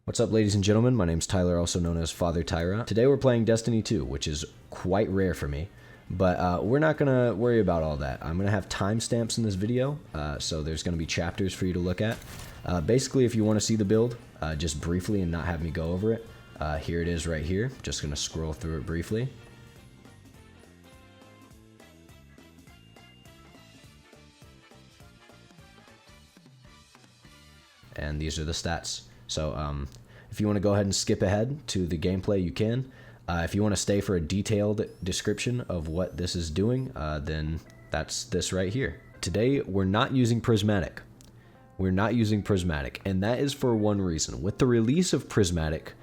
What's up, ladies and gentlemen? My name's Tyler, also known as Father Tyra. Today we're playing Destiny 2, which is quite rare for me, but we're not going to worry about all that. I'm going to have timestamps in this video, so there's going to be chapters for you to look at. Basically, if you want to see the build, just briefly and not have me go over it, here it is right here. Just going to scroll through it briefly. And these are the stats. So if you want to go ahead and skip ahead to the gameplay, you can. If you want to stay for a detailed description of what this is doing, then that's this right here. Today, we're not using Prismatic. We're not using Prismatic, and that is for one reason. With the release of Prismatic,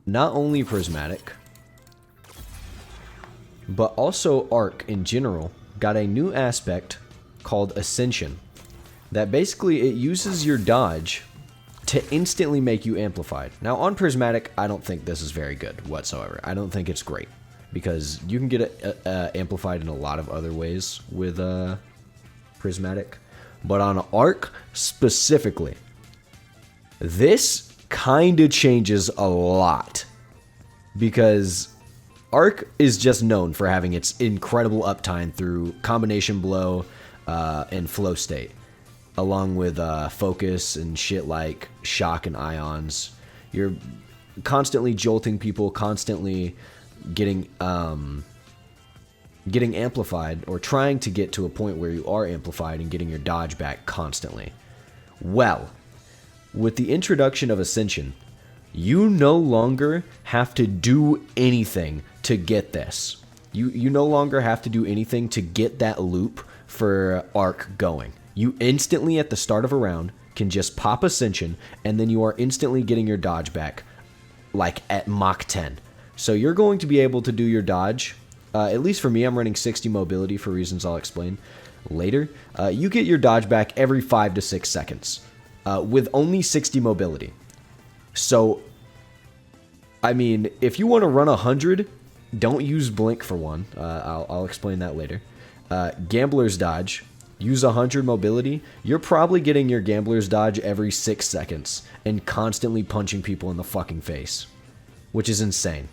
not only Prismatic, but also Arc in general, got a new aspect called Ascension. That basically, it uses your dodge to instantly make you amplified. Now on Prismatic, I don't think this is very good whatsoever. I don't think it's great because you can get it amplified in a lot of other ways with Prismatic. But on Arc specifically, this kind of changes a lot because Arc is just known for having its incredible uptime through combination blow and flow state, along with focus and shit like shock and ions. You're constantly jolting people, constantly getting amplified, or trying to get to a point where you are amplified and getting your dodge back constantly. Well, with the introduction of Ascension, you no longer have to do anything to get this. You no longer have to do anything to get that loop for Arc going. You instantly, at the start of a round, can just pop Ascension, and then you are instantly getting your dodge back, like at Mach 10. So you're going to be able to do your dodge. At least for me, I'm running 60 mobility for reasons I'll explain later. You get your dodge back every 5 to 6 seconds with only 60 mobility. So, I mean, if you want to run 100, don't use Blink for one. I'll explain that later. Gambler's Dodge. Use 100 mobility, you're probably getting your Gambler's Dodge every 6 seconds and constantly punching people in the fucking face, which is insane.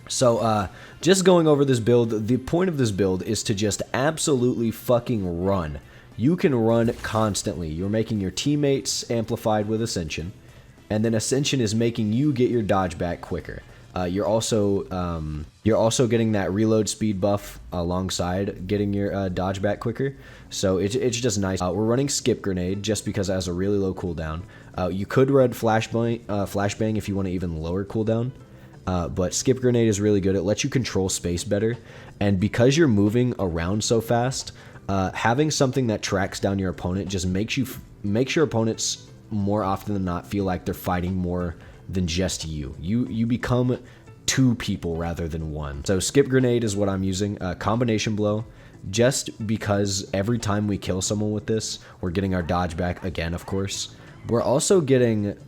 So, just going over this build, the point of this build is to just absolutely fucking run. You can run constantly. You're making your teammates amplified with Ascension, and then Ascension is making you get your dodge back quicker. You're also getting that reload speed buff alongside getting your dodge back quicker. So it's just nice. We're running Skip Grenade just because it has a really low cooldown. You could run Flashbang if you want to even lower cooldown. But Skip Grenade is really good. It lets you control space better. And because you're moving around so fast, having something that tracks down your opponent just makes your opponents more often than not feel like they're fighting more than just you. You become two people rather than one. So Skip Grenade is what I'm using. Combination Blow, just because every time we kill someone with this, we're getting our dodge back again, of course. We're also getting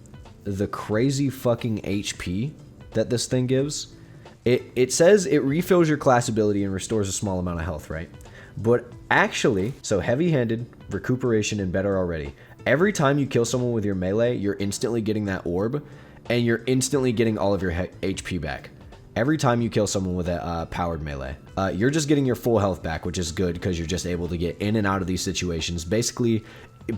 the crazy fucking HP that this thing gives. It says it refills your class ability and restores a small amount of health, right? But actually, so heavy-handed, recuperation, and better already. Every time you kill someone with your melee, you're instantly getting that orb, and you're instantly getting all of your HP back. Every time you kill someone with a powered melee. You're just getting your full health back, which is good because you're just able to get in and out of these situations, basically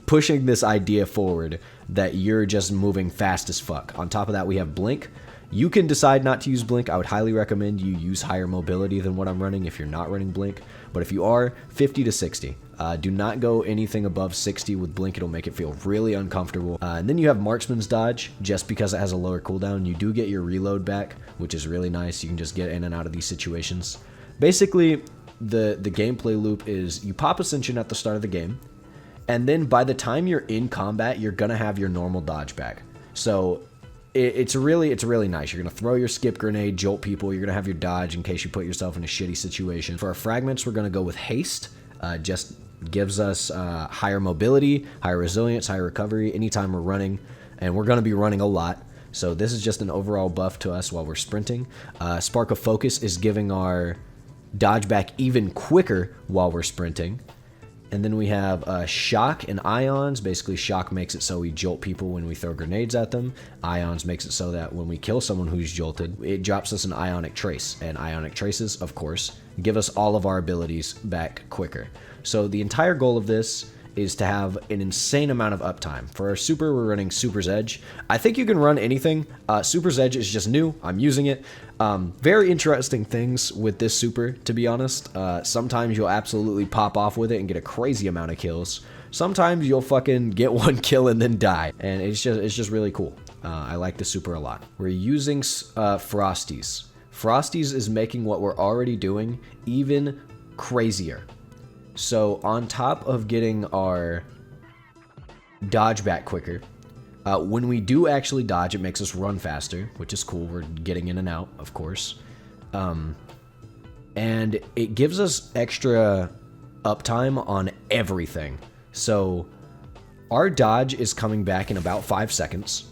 pushing this idea forward that you're just moving fast as fuck. On top of that, we have Blink. You can decide not to use Blink. I would highly recommend you use higher mobility than what I'm running if you're not running Blink. But if you are, 50 to 60. Do not go anything above 60 with Blink. It'll make it feel really uncomfortable. And then you have Marksman's Dodge. Just because it has a lower cooldown, you do get your reload back, which is really nice. You can just get in and out of these situations. Basically, the gameplay loop is you pop Ascension at the start of the game, and then by the time you're in combat, you're going to have your normal dodge back. So it's really nice. You're going to throw your Skip Grenade, jolt people. You're going to have your dodge in case you put yourself in a shitty situation. For our fragments, we're going to go with Haste. Just gives us higher mobility, higher resilience, higher recovery anytime we're running, and we're going to be running a lot. So this is just an overall buff to us while we're sprinting. Spark of Focus is giving our dodge back even quicker while we're sprinting. And then we have shock and ions. Basically, shock makes it so we jolt people when we throw grenades at them. Ions makes it so that when we kill someone who's jolted, it drops us an ionic trace. And ionic traces, of course, give us all of our abilities back quicker. So the entire goal of this is to have an insane amount of uptime. For our super, we're running Super's Edge. I think you can run anything. Super's Edge is just new. I'm using it. Very interesting things with this super, to be honest. Sometimes you'll absolutely pop off with it and get a crazy amount of kills. Sometimes you'll fucking get one kill and then die. And it's just really cool. I like the super a lot. We're using Frosties. Frosties is making what we're already doing even crazier. So on top of getting our dodge back quicker, when we do actually dodge, it makes us run faster, which is cool. We're getting in and out, of course. And it gives us extra uptime on everything. So our dodge is coming back in about 5 seconds,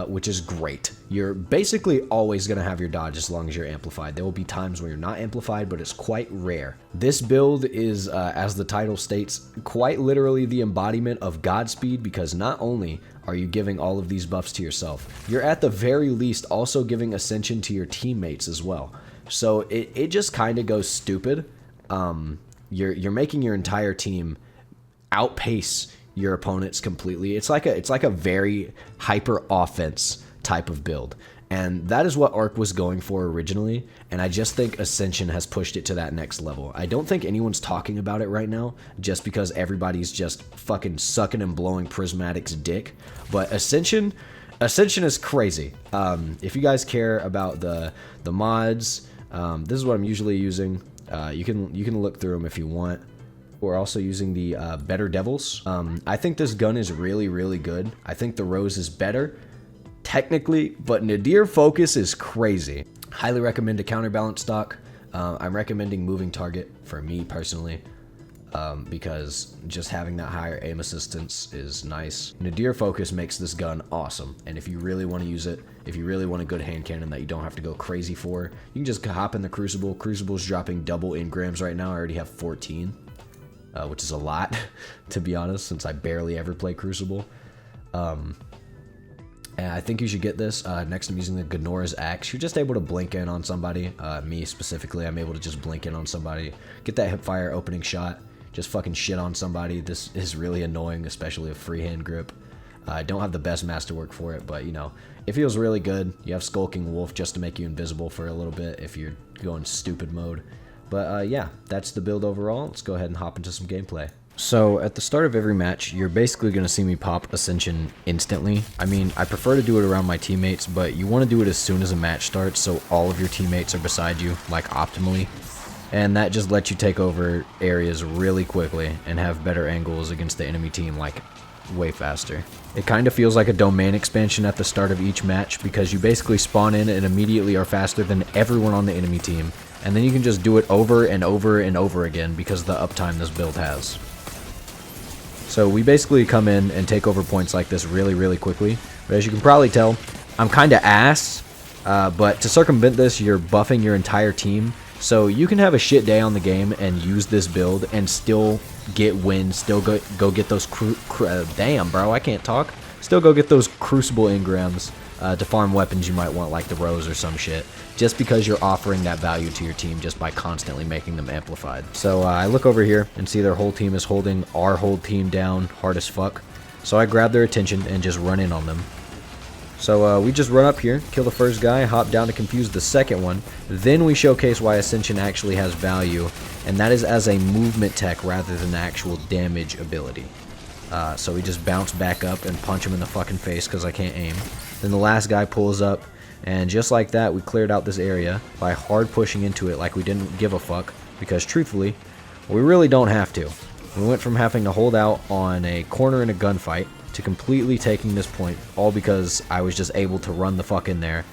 which is great. You're basically always going to have your dodge as long as you're amplified. There will be times where you're not amplified, but it's quite rare. This build is, as the title states, quite literally the embodiment of Godspeed, because not only are you giving all of these buffs to yourself, you're at the very least also giving Ascension to your teammates as well. So it just kind of goes stupid. You're making your entire team outpace your opponents completely. It's like a very hyper offense type of build, and that is what Arc was going for originally, and I just think Ascension has pushed it to that next level. I don't think anyone's talking about it right now just because everybody's just fucking sucking and blowing Prismatic's dick, but Ascension is crazy. If you guys care about the mods, this is what I'm usually using. You can look through them if you want. We're also using the Better Devils. I think this gun is really, really good. I think the Rose is better, technically, but Nadir Focus is crazy. Highly recommend a counterbalance stock. I'm recommending Moving Target for me personally, because just having that higher aim assistance is nice. Nadir Focus makes this gun awesome, and if you really want to use it, if you really want a good hand cannon that you don't have to go crazy for, you can just hop in the Crucible. Crucible's dropping double engrams right now. I already have 14. Which is a lot, to be honest, since I barely ever play Crucible. And I think you should get this. Next, I'm using the Gnora's Axe. You're just able to blink in on somebody. Me specifically, I'm able to just blink in on somebody. Get that hipfire opening shot. Just fucking shit on somebody. This is really annoying, especially a freehand grip. I don't have the best masterwork for it, but, you know, it feels really good. You have Skulking Wolf just to make you invisible for a little bit if you're going stupid mode. But yeah, that's the build overall. Let's go ahead and hop into some gameplay. So at the start of every match, you're basically going to see me pop Ascension instantly. I mean, I prefer to do it around my teammates, but you want to do it as soon as a match starts so all of your teammates are beside you, like optimally. And that just lets you take over areas really quickly and have better angles against the enemy team, like way faster. It kind of feels like a domain expansion at the start of each match because you basically spawn in and immediately are faster than everyone on the enemy team. And then you can just do it over and over and over again because of the uptime this build has. So we basically come in and take over points like this really, really quickly. But as you can probably tell, I'm kind of ass. But to circumvent this, you're buffing your entire team. So you can have a shit day on the game and use this build and still get wins, still go get those damn, bro, I can't talk. Still go get those Crucible engrams to farm weapons you might want, like the Rose or some shit, just because you're offering that value to your team just by constantly making them amplified. So I look over here and see their whole team is holding our whole team down hard as fuck. So I grab their attention and just run in on them. So we just run up here, kill the first guy, hop down to confuse the second one. Then we showcase why Ascension actually has value, and that is as a movement tech rather than actual damage ability. So we just bounce back up and punch him in the fucking face because I can't aim. Then the last guy pulls up, and just like that, we cleared out this area by hard pushing into it like we didn't give a fuck, because truthfully, we really don't have to. We went from having to hold out on a corner in a gunfight to completely taking this point, all because I was just able to run the fuck in there,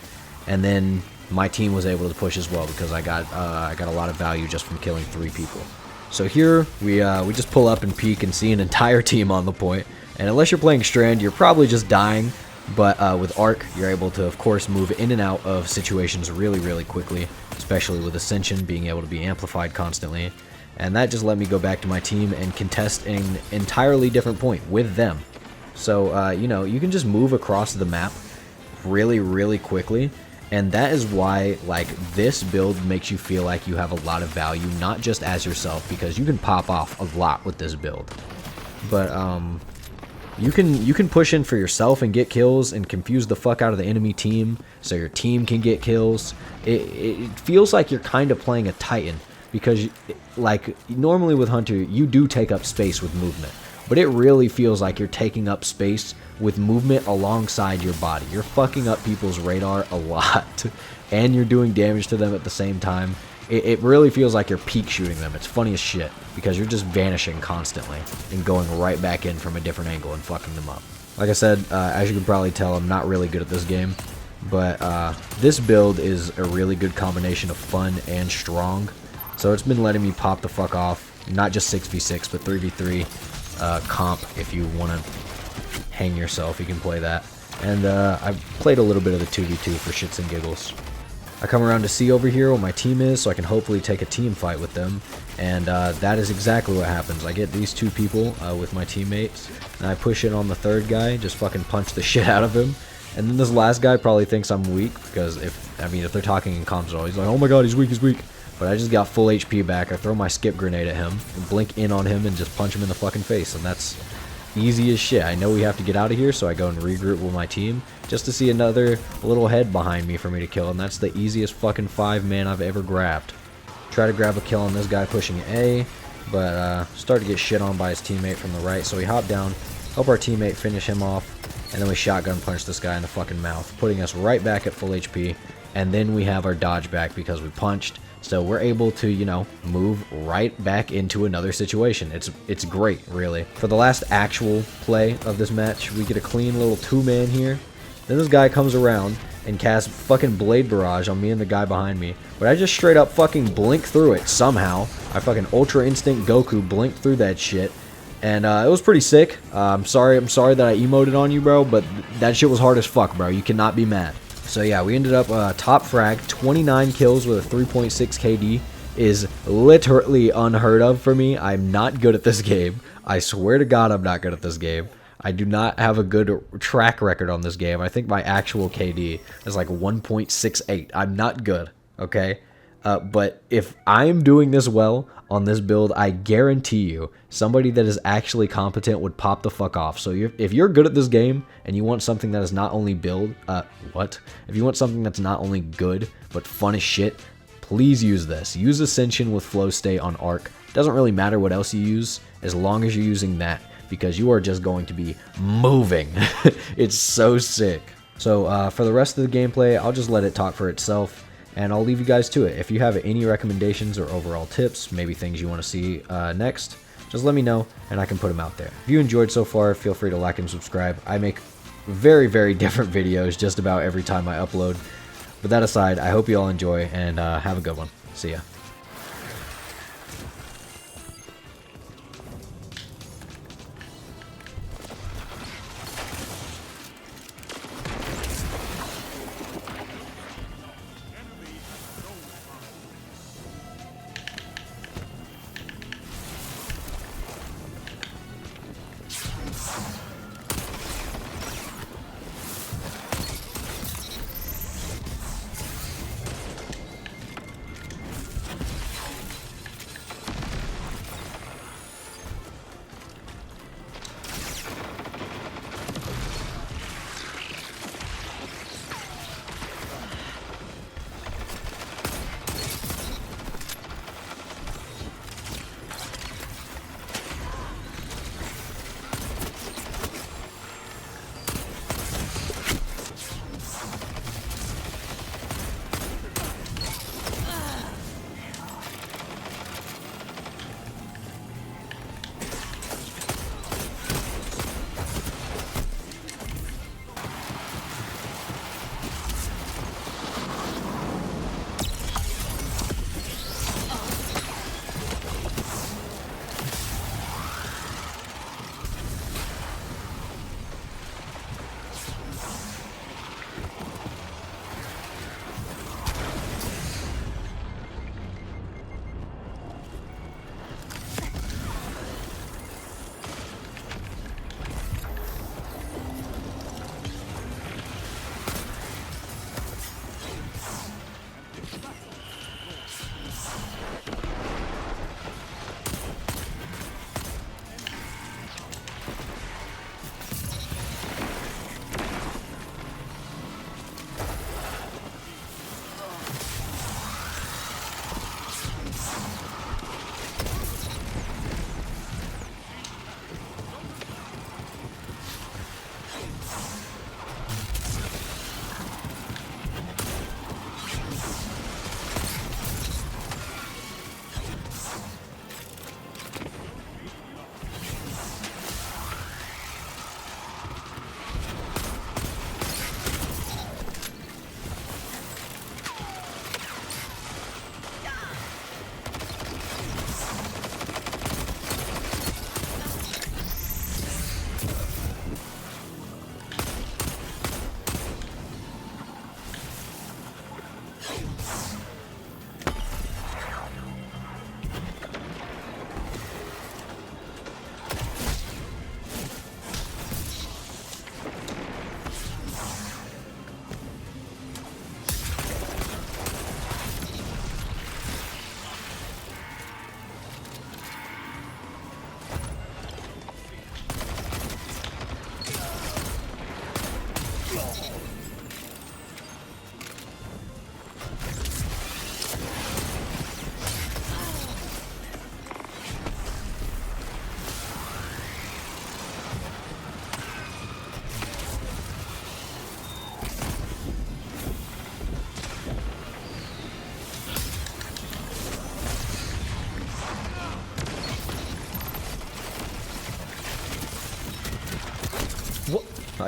and then my team was able to push as well because I got a lot of value just from killing 3 people. So here we just pull up and peek and see an entire team on the point, and unless you're playing Strand, you're probably just dying. But with Arc, you're able to, of course, move in and out of situations really, really quickly, especially with Ascension being able to be amplified constantly. And that just let me go back to my team and contest an entirely different point with them. So, you know, you can just move across the map really, really quickly. And that is why, like, this build makes you feel like you have a lot of value, not just as yourself, because you can pop off a lot with this build. But, you can push in for yourself and get kills and confuse the fuck out of the enemy team so your team can get kills. It feels like you're kind of playing a Titan because, like, normally with Hunter, you do take up space with movement. But it really feels like you're taking up space with movement alongside your body. You're fucking up people's radar a lot, and you're doing damage to them at the same time. It really feels like you're peek shooting them. It's funny as shit, because you're just vanishing constantly and going right back in from a different angle and fucking them up. Like I said, as you can probably tell, I'm not really good at this game, but this build is a really good combination of fun and strong. So it's been letting me pop the fuck off, not just 6v6, but 3v3 comp. If you want to hang yourself, you can play that. And I've played a little bit of the 2v2 for shits and giggles. I come around to see over here where my team is, so I can hopefully take a team fight with them. And that is exactly what happens. I get these two people with my teammates, and I push in on the third guy, just fucking punch the shit out of him. And then this last guy probably thinks I'm weak, because if they're talking in comms at all, he's like, oh my god, he's weak, he's weak. But I just got full HP back. I throw my skip grenade at him, and blink in on him, and just punch him in the fucking face. And that's easy as shit. I know we have to get out of here, so I go and regroup with my team, just to see another little head behind me for me to kill. And that's the easiest fucking 5-man I've ever grabbed. Try to grab a kill on this guy pushing A, but start to get shit on by his teammate from the right. So we hop down, help our teammate finish him off, and then we shotgun punch this guy in the fucking mouth, putting us right back at full HP. And then we have our dodge back because we punched. So we're able to, you know, move right back into another situation. It's great, really. For the last actual play of this match, we get a clean little 2-man here. Then this guy comes around and casts fucking Blade Barrage on me and the guy behind me. But I just straight up fucking blink through it somehow. I fucking Ultra Instinct Goku blinked through that shit. And it was pretty sick. I'm sorry that I emoted on you, bro, but that shit was hard as fuck, bro. You cannot be mad. So yeah, we ended up top frag, 29 kills with a 3.6 KD is literally unheard of for me. I'm not good at this game. I swear to God I'm not good at this game. I do not have a good track record on this game. I think my actual KD is like 1.68. I'm not good, okay? But if I'm doing this well on this build, I guarantee you somebody that is actually competent would pop the fuck off. So if you're good at this game and you want something that is not only If you want something that's not only good but fun as shit, please use this. Use Ascension with Flow State on Arc. Doesn't really matter what else you use as long as you're using that, because you are just going to be moving. It's so sick. So for the rest of the gameplay, I'll just let it talk for itself, and I'll leave you guys to it. If you have any recommendations or overall tips, maybe things you want to see next, just let me know, and I can put them out there. If you enjoyed so far, feel free to like and subscribe. I make very, very different videos just about every time I upload. But that aside, I hope you all enjoy, and have a good one. See ya.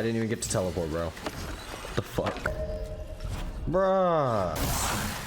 I didn't even get to teleport, bro. What the fuck? Bruh.